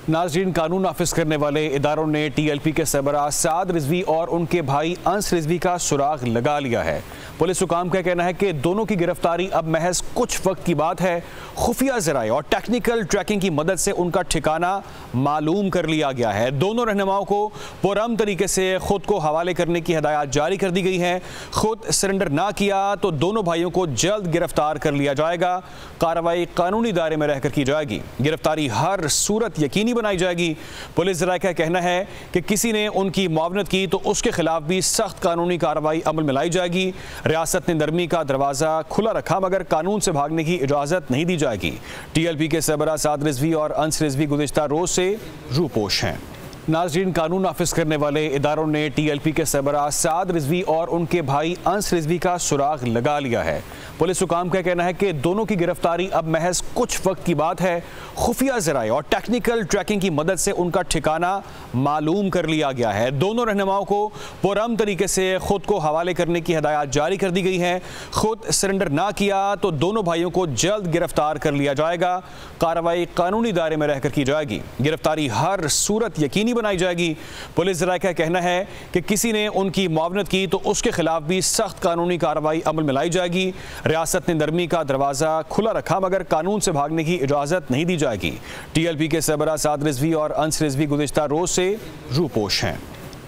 नाज़रीन, कानून नाफिज करने वाले इदारों ने TLP के सरबराह साद रिजवी और उनके भाई अंस रिजवी का सुराग लगा लिया है। पुलिस हुकाम का कहना है कि दोनों की गिरफ्तारी अब महज कुछ वक्त की बात है। खुफिया ज़राए और टेक्निकल ट्रैकिंग की मदद से उनका ठिकाना मालूम कर लिया गया है। दोनों रहनुमाओं को पुरअमन तरीके से खुद को हवाले करने की हिदायत जारी कर दी गई है। खुद सरेंडर ना किया तो दोनों भाइयों को जल्द गिरफ्तार कर लिया जाएगा। कार्रवाई कानूनी दायरे में रहकर की जाएगी। गिरफ्तारी हर सूरत यकीनी बनाई जाएगी। पुलिस ज़राए का कहना है कि किसी ने उनकी मुआवनत की तो उसके खिलाफ भी सख्त कानूनी कार्रवाई अमल में लाई जाएगी। रियासत ने नरमी का दरवाज़ा खुला रखा मगर कानून से भागने की इजाज़त नहीं दी जाएगी। TLP के सरबराह साद रिजवी और अंस रिजवी गुज़िश्ता रोज़ से रूपोश हैं। नाज़रीन, कानून नाफिज करने वाले इदारों ने TLP के सरबराह साद रिजवी और उनके भाई अंस रिजवी का सुराग लगा लिया है। पुलिस हुकाम का कहना है कि दोनों की गिरफ्तारी अब महज कुछ वक्त की बात है। खुफिया ज़राए और टेक्निकल ट्रैकिंग की मदद से उनका ठिकाना मालूम कर लिया गया है। दोनों रहनुमाओं को पुरअमन तरीके से खुद को हवाले करने की हिदायत जारी कर दी गई है। खुद सरेंडर ना किया तो दोनों भाइयों को जल्द गिरफ्तार कर लिया जाएगा। कार्रवाई कानूनी दायरे में रहकर की जाएगी। गिरफ्तारी हर सूरत यकीनी बनाई जाएगी। पुलिस ज़राए का कहना है कि किसी ने उनकी मुआवनत की तो उसके खिलाफ भी सख्त कानूनी कार्रवाई अमल में लाई जाएगी। रियासत ने नरमी का दरवाज़ा खुला रखा मगर कानून से भागने की इजाज़त नहीं दी जाएगी। TLP के सरबराह साद रिजवी और अंस रिजवी गुज़िश्ता रोज़ से रूपोश हैं।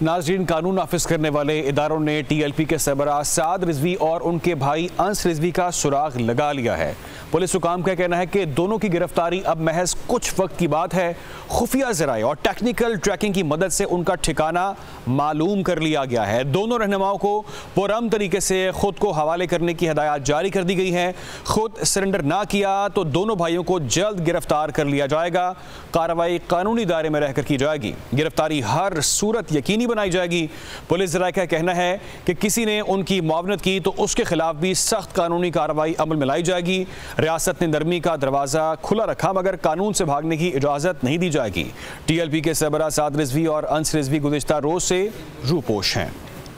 नाज़रीन, कानून नाफिज करने वाले इदारों ने TLP के सरबराह साद रिजवी और उनके भाई अंस रिजवी का सुराग लगा लिया है। पुलिस हुकाम का कहना है कि दोनों की गिरफ्तारी अब महज कुछ वक्त की बात है। खुफिया ज़राए और टेक्निकल ट्रैकिंग की मदद से उनका ठिकाना मालूम कर लिया गया है। दोनों रहनुमाओं को पुरअमन तरीके से खुद को हवाले करने की हिदायत जारी कर दी गई है। खुद सरेंडर ना किया तो दोनों भाइयों को जल्द गिरफ्तार कर लिया जाएगा। कार्रवाई कानूनी दायरे में रहकर की जाएगी। गिरफ्तारी हर सूरत यकीनी बनाई जाएगी। पुलिस ज़राए का कहना है कि किसी ने उनकी मुआवनत की तो उसके खिलाफ भी सख्त कानूनी कार्रवाई अमल में लाई जाएगी। रियासत ने नरमी का दरवाज़ा खुला रखा मगर कानून से भागने की इजाज़त नहीं दी जाएगी। TLP के सरबराह साद रिजवी और अंस रिजवी गुज़िश्ता रोज़ से रूपोश हैं।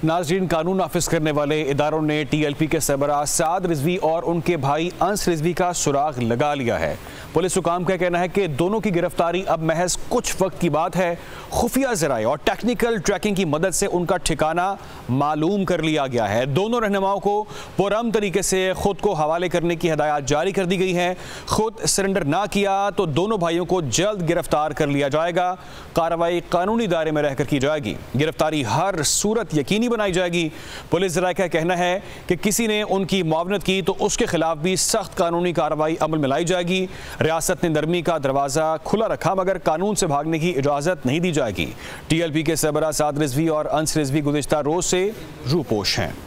नाज़रीन, कानून नाफिज करने वाले इदारों ने TLP के सरबराह साद रिजवी और उनके भाई अंस रिजवी का सुराग लगा लिया है। पुलिस हुकाम का कहना है कि दोनों की गिरफ्तारी अब महज कुछ वक्त की बात है। खुफिया ज़राए और टेक्निकल ट्रैकिंग की मदद से उनका ठिकाना मालूम कर लिया गया है। दोनों रहनुमाओं को पुरअमन तरीके से खुद को हवाले करने की हिदायत जारी कर दी गई है। खुद सरेंडर ना किया तो दोनों भाइयों को जल्द गिरफ्तार कर लिया जाएगा। कार्रवाई कानूनी दायरे में रहकर की जाएगी। गिरफ्तारी हर सूरत यकीनी बनाई जाएगी। पुलिस ज़राए का कहना है कि किसी ने उनकी मुआवनत की तो उसके खिलाफ भी सख्त कानूनी कार्रवाई अमल में लाई जाएगी। रियासत ने नरमी का दरवाज़ा खुला रखा मगर कानून से भागने की इजाज़त नहीं दी जाएगी। TLP के सरबराह साद रिजवी और अंस रिजवी गुज़िश्ता रोज़ से रूपोश हैं।